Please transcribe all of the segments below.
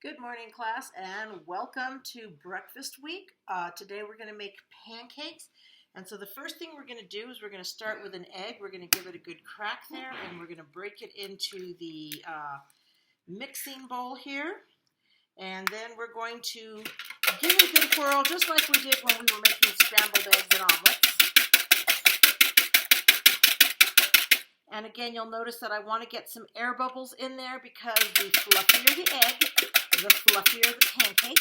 Good morning, class, and welcome to breakfast week. Today we're going to make pancakes. And so the first thing we're going to do is we're going to start with an egg. We're going to give it a good crack there, and we're going to break it into the mixing bowl here. And then we're going to give it a good whirl, just like we did when we were making scrambled eggs and omelets. And again, you'll notice that I want to get some air bubbles in there because the fluffier the egg, the fluffier the pancake.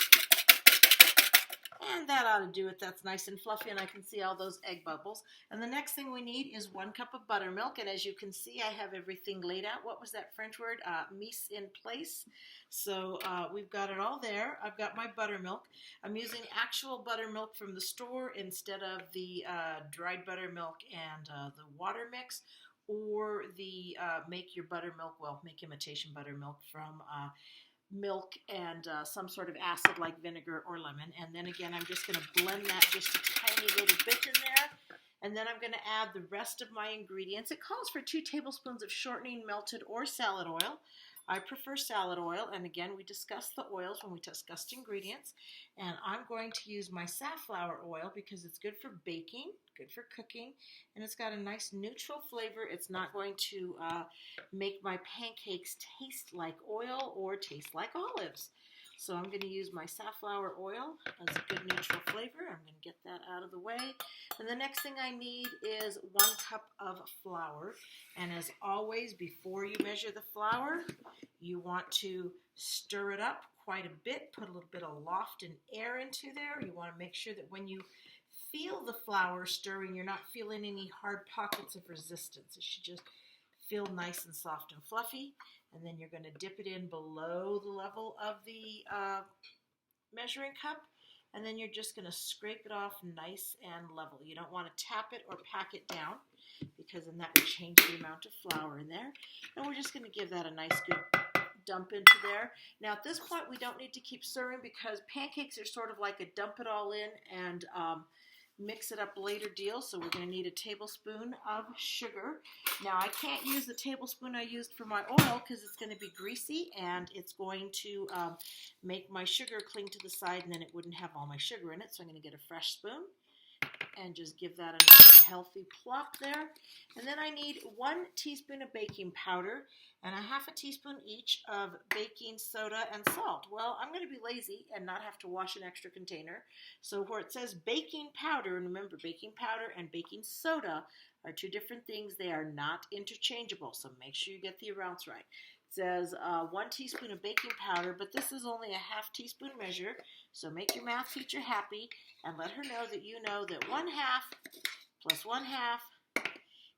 And that ought to do it. That's nice and fluffy, and I can see all those egg bubbles. And the next thing we need is 1 cup of buttermilk. And as you can see, I have everything laid out. What was that French word? Mise en place. So we've got it all there. I've got my buttermilk. I'm using actual buttermilk from the store instead of the dried buttermilk and the water mix, or the make imitation buttermilk from milk and some sort of acid like vinegar or lemon. And then again, I'm just going to blend that just a tiny little bit in there. And then I'm going to add the rest of my ingredients. It calls for 2 tablespoons of shortening, melted or salad oil. I prefer salad oil, and again, we discussed the oils when we discussed ingredients. And I'm going to use my safflower oil because it's good for baking, good for cooking, and it's got a nice neutral flavor. It's not going to make my pancakes taste like oil or taste like olives. So I'm going to use my safflower oil as a good neutral flavor. I'm going to get that out of the way. And the next thing I need is 1 cup of flour. And as always, before you measure the flour, you want to stir it up quite a bit, put a little bit of loft and air into there. You want to make sure that when you feel the flour stirring, you're not feeling any hard pockets of resistance. It should just feel nice and soft and fluffy. And then you're going to dip it in below the level of the measuring cup. And then you're just going to scrape it off nice and level. You don't want to tap it or pack it down because then that will change the amount of flour in there. And we're just going to give that a nice good dump into there. Now at this point we don't need to keep stirring because pancakes are sort of like a dump it all in and mix it up later deal. So we're going to need a tablespoon of sugar. Now I can't use the tablespoon I used for my oil because it's going to be greasy and it's going to make my sugar cling to the side, and then it wouldn't have all my sugar in it. So I'm going to get a fresh spoon and just give that a nice healthy plop there. And then I need 1 teaspoon of baking powder and a 1/2 teaspoon each of baking soda and salt. Well, I'm going to be lazy and not have to wash an extra container. So where it says baking powder, and remember baking powder and baking soda are 2 different things. They are not interchangeable, so make sure you get the amounts right. It says 1 teaspoon of baking powder, but this is only a 1/2 teaspoon measure, so make your math teacher happy and let her know that you know that 1/2 plus 1/2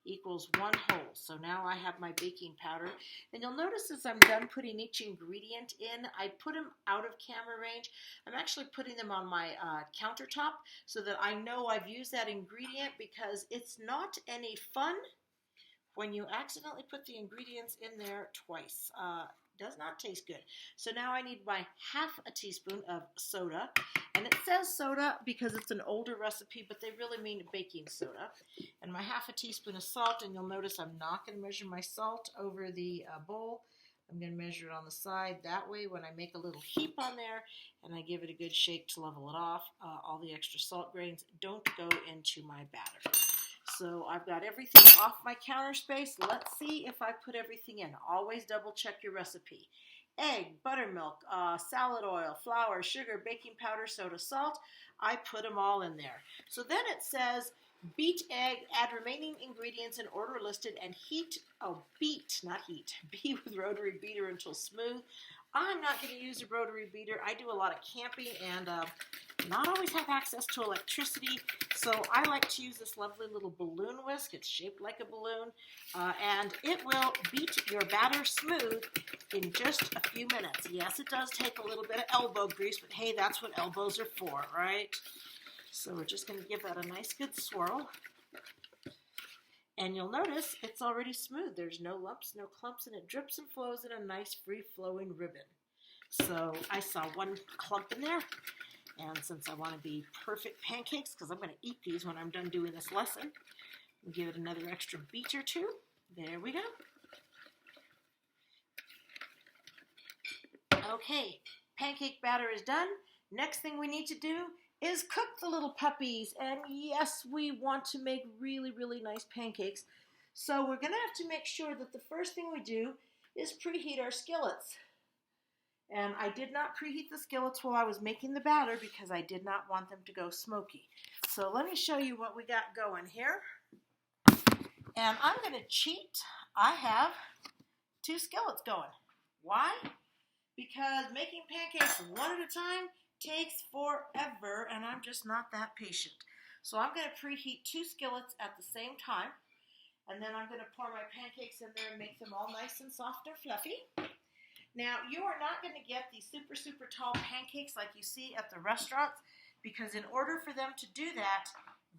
equals 1 whole. So now I have my baking powder, and you'll notice as I'm done putting each ingredient in, I put them out of camera range. I'm actually putting them on my countertop so that I know I've used that ingredient, because it's not any fun when you accidentally put the ingredients in there twice. Does not taste good. So now I need my 1/2 teaspoon of soda, and it says soda because it's an older recipe, but they really mean baking soda, and my 1/2 teaspoon of salt. And you'll notice I'm not going to measure my salt over the bowl. I'm going to measure it on the side. That way when I make a little heap on there and I give it a good shake to level it off, all the extra salt grains don't go into my batter. So I've got everything off my counter space. Let's see if I put everything in. Always double check your recipe. Egg, buttermilk, salad oil, flour, sugar, baking powder, soda, salt. I put them all in there. So then it says beat egg, add remaining ingredients in order listed, and beat, not heat. Beat with rotary beater until smooth. I'm not going to use a rotary beater. I do a lot of camping and not always have access to electricity, so I like to use this lovely little balloon whisk. It's shaped like a balloon, and it will beat your batter smooth in just a few minutes. Yes, it does take a little bit of elbow grease, but hey, that's what elbows are for, right? So we're just going to give that a nice good swirl. And you'll notice it's already smooth. There's no lumps, no clumps, and it drips and flows in a nice free-flowing ribbon. So I saw 1 clump in there. And since I want to be perfect pancakes, because I'm going to eat these when I'm done doing this lesson, we'll give it another extra beat or 2. There we go. Okay, pancake batter is done. Next thing we need to do is cook the little puppies. And yes, we want to make really, really nice pancakes. So we're going to have to make sure that the first thing we do is preheat our skillets. And I did not preheat the skillets while I was making the batter because I did not want them to go smoky. So let me show you what we got going here. And I'm going to cheat. I have 2 skillets going. Why? Because making pancakes one at a time takes forever, and I'm just not that patient. So I'm going to preheat 2 skillets at the same time, and then I'm going to pour my pancakes in there and make them all nice and soft and fluffy. Now, you are not going to get these super, super tall pancakes like you see at the restaurants, because in order for them to do that,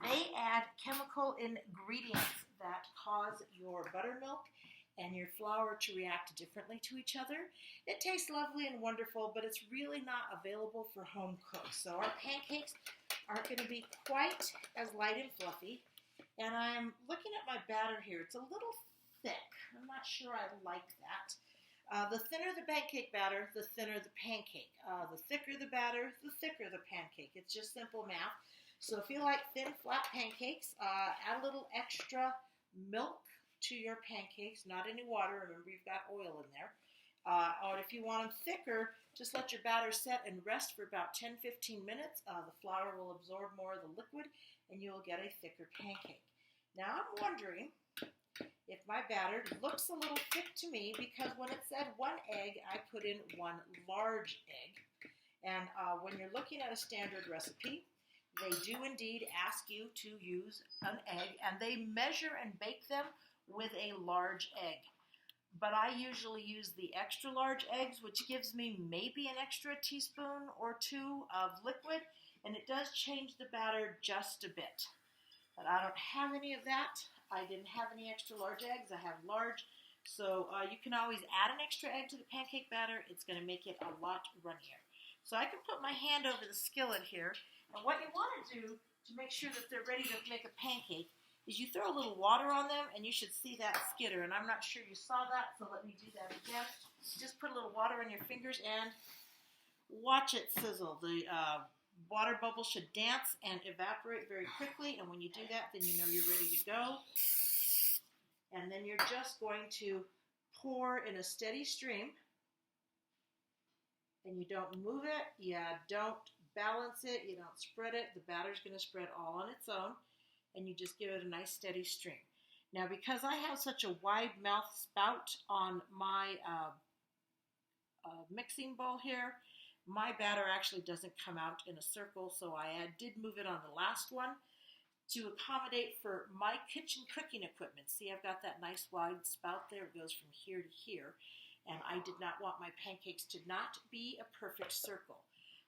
they add chemical ingredients that cause your buttermilk and your flour to react differently to each other. It tastes lovely and wonderful, but it's really not available for home cooks. So our pancakes aren't going to be quite as light and fluffy. And I'm looking at my batter here. It's a little thick. I'm not sure I like that. The thinner the pancake batter, the thinner the pancake. The thicker the batter, the thicker the pancake. It's just simple math. So if you like thin, flat pancakes, add a little extra milk to your pancakes, not any water. Remember, you've got oil in there. Or if you want them thicker, just let your batter set and rest for about 10-15 minutes. The flour will absorb more of the liquid, and you'll get a thicker pancake. Now, I'm wondering if my batter looks a little thick to me because when it said 1 egg, I put in 1 large egg. And when you're looking at a standard recipe, they do indeed ask you to use an egg, and they measure and bake them with a large egg. But I usually use the extra large eggs, which gives me maybe an extra teaspoon or 2 of liquid, and it does change the batter just a bit. But I don't have any of that. I didn't have any extra large eggs. I have large. So you can always add an extra egg to the pancake batter. It's going to make it a lot runnier. So I can put my hand over the skillet here. And what you want to do to make sure that they're ready to make a pancake is you throw a little water on them, and you should see that skitter. And I'm not sure you saw that, so let me do that again. Just put a little water on your fingers and watch it sizzle. The water bubbles should dance and evaporate very quickly, and when you do that, then you know you're ready to go. And then you're just going to pour in a steady stream, and you don't move it, you don't balance it, you don't spread it. The batter's going to spread all on its own, and you just give it a nice steady stream. Now, because I have such a wide mouth spout on my mixing bowl here, my batter actually doesn't come out in a circle, so I did move it on the last one to accommodate for my kitchen cooking equipment. See, I've got that nice wide spout there. It goes from here to here, and I did not want my pancakes to not be a perfect circle.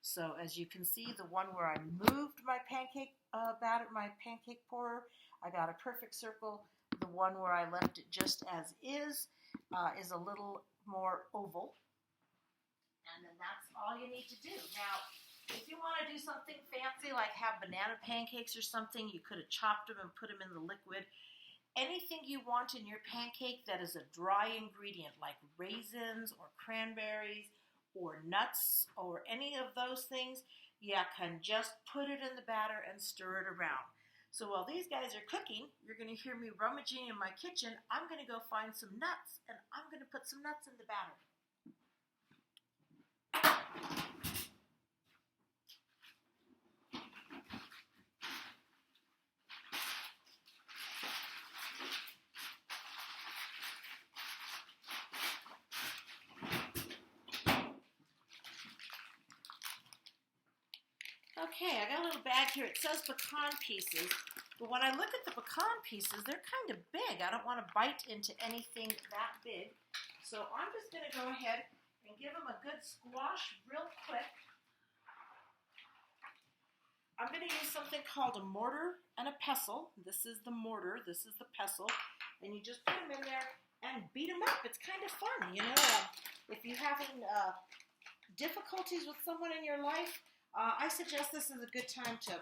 So as you can see, the one where I moved my pancake batter, my pancake pourer, I got a perfect circle. The one where I left it just as is a little more oval. And then that's all you need to do. Now, if you want to do something fancy, like have banana pancakes or something, you could have chopped them and put them in the liquid. Anything you want in your pancake that is a dry ingredient, like raisins or cranberries or nuts or any of those things, you can just put it in the batter and stir it around. So while these guys are cooking, you're going to hear me rummaging in my kitchen. I'm going to go find some nuts, and I'm going to put some nuts in the batter. Okay, I got a little bag here. It says pecan pieces, but when I look at the pecan pieces, they're kind of big. I don't want to bite into anything that big, so I'm just going to go ahead and give them a good squash real quick. I'm going to use something called a mortar and a pestle. This is the mortar, this is the pestle, and you just put them in there and beat them up. It's kind of fun, you know. If you're having difficulties with someone in your life, I suggest this is a good time to,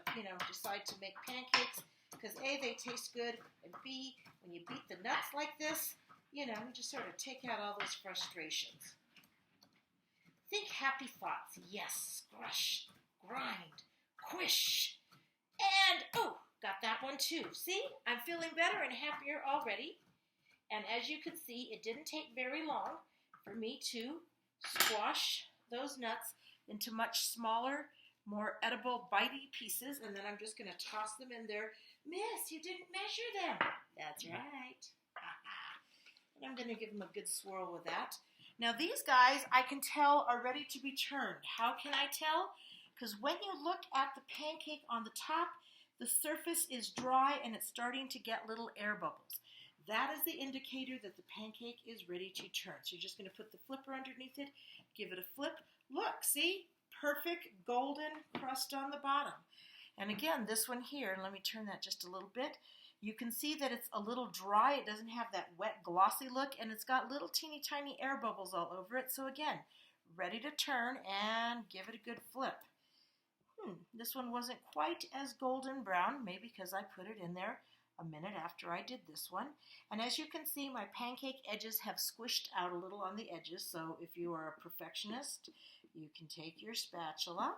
decide to make pancakes, because A, they taste good, and B, when you beat the nuts like this, you just sort of take out all those frustrations. Think happy thoughts. Yes, scrush, grind, quish. And, oh, got that one too. See, I'm feeling better and happier already. And as you can see, it didn't take very long for me to squash those nuts into much smaller, more edible, bitey pieces. And then I'm just going to toss them in there. Miss, you didn't measure them. That's right. And I'm going to give them a good swirl with that. Now these guys, I can tell, are ready to be turned. How can I tell? Because when you look at the pancake on the top, the surface is dry and it's starting to get little air bubbles. That is the indicator that the pancake is ready to turn. So you're just going to put the flipper underneath it, give it a flip. Look, see? Perfect golden crust on the bottom. And again, this one here, let me turn that just a little bit. You can see that it's a little dry. It doesn't have that wet, glossy look, and it's got little teeny tiny air bubbles all over it. So again, ready to turn and give it a good flip. This one wasn't quite as golden brown, maybe because I put it in there a minute after I did this one. And as you can see, my pancake edges have squished out a little on the edges. So if you are a perfectionist, you can take your spatula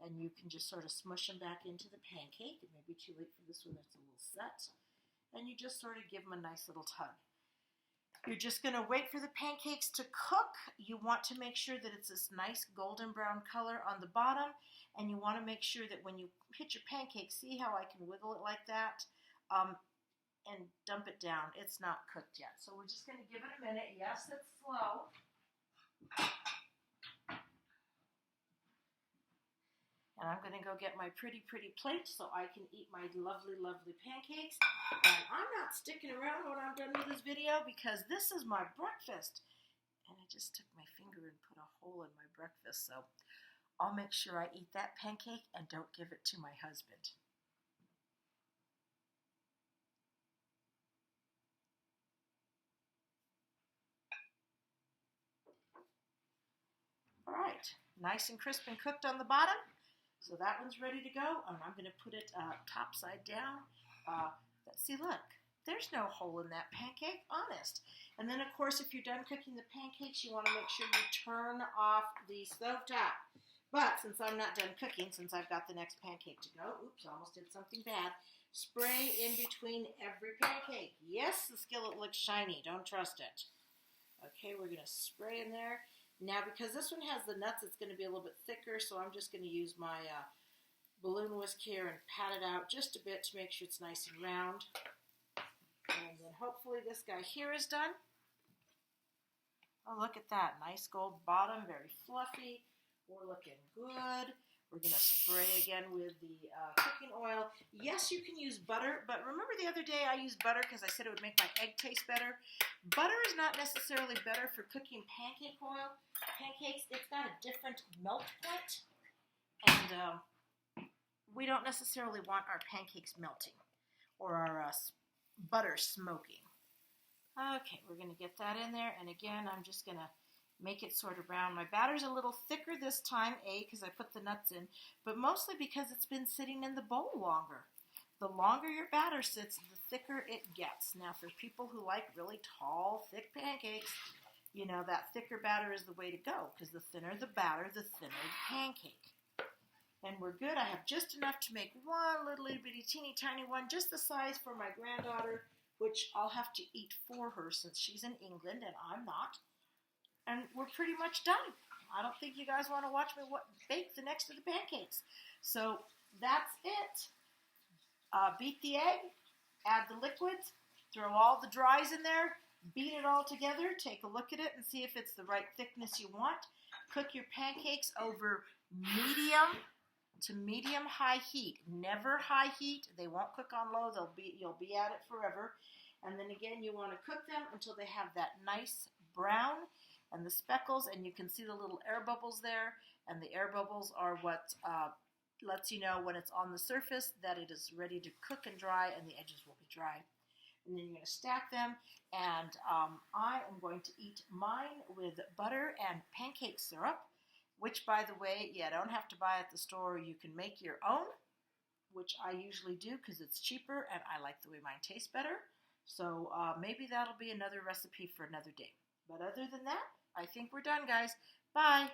and you can just sort of smush them back into the pancake. It may be too late for this one, that's a little set. And you just sort of give them a nice little tug. You're just going to wait for the pancakes to cook. You want to make sure that it's this nice golden brown color on the bottom. And you want to make sure that when you hit your pancake, see how I can wiggle it like that? And dump it down. It's not cooked yet. So we're just going to give it a minute. Yes, it's slow. And I'm going to go get my pretty plate so I can eat my lovely pancakes. And I'm not sticking around when I'm done with this video because this is my breakfast. And I just took my finger and put a hole in my breakfast. So I'll make sure I eat that pancake and don't give it to my husband. All right, nice and crisp and cooked on the bottom. So that one's ready to go. And I'm going to put it top side down. See, look, there's no hole in that pancake, honest. And then, of course, if you're done cooking the pancakes, you want to make sure you turn off the stovetop. But since I'm not done cooking, since I've got the next pancake to go, oops, almost did something bad, spray in between every pancake. Yes, the skillet looks shiny. Don't trust it. Okay, we're going to spray in there. Now, because this one has the nuts, it's going to be a little bit thicker, so I'm just going to use my balloon whisk here and pat it out just a bit to make sure it's nice and round. And then hopefully this guy here is done. Oh, look at that. Nice gold bottom, very fluffy. We're looking good. We're going to spray again with the cooking oil. Yes, you can use butter, but remember the other day I used butter because I said it would make my egg taste better. Butter is not necessarily better for cooking pancakes. It's got a different melt point, and we don't necessarily want our pancakes melting or our butter smoking. Okay, we're going to get that in there, and again, I'm just going to make it sort of round. My batter's a little thicker this time, because I put the nuts in, but mostly because it's been sitting in the bowl longer. The longer your batter sits, the thicker it gets. Now, for people who like really tall, thick pancakes, you know, that thicker batter is the way to go, because the thinner the batter, the thinner the pancake. And we're good. I have just enough to make one little bitty teeny tiny one, just the size for my granddaughter, which I'll have to eat for her since she's in England and I'm not. And we're pretty much done. I don't think you guys want to watch me bake the next of the pancakes. So that's it. Beat the egg, add the liquids, throw all the dries in there, beat it all together, take a look at it and see if it's the right thickness you want. Cook your pancakes over medium to medium-high heat. Never high heat. They won't cook on low. You'll be at it forever. And then again, you want to cook them until they have that nice brown and the speckles, and you can see the little air bubbles there, and the air bubbles are what lets you know when it's on the surface that it is ready to cook and dry, and the edges will be dry. And then you're going to stack them, and I am going to eat mine with butter and pancake syrup, which, by the way, you don't have to buy at the store. You can make your own, which I usually do because it's cheaper, and I like the way mine tastes better. So maybe that'll be another recipe for another day. But other than that, I think we're done, guys. Bye.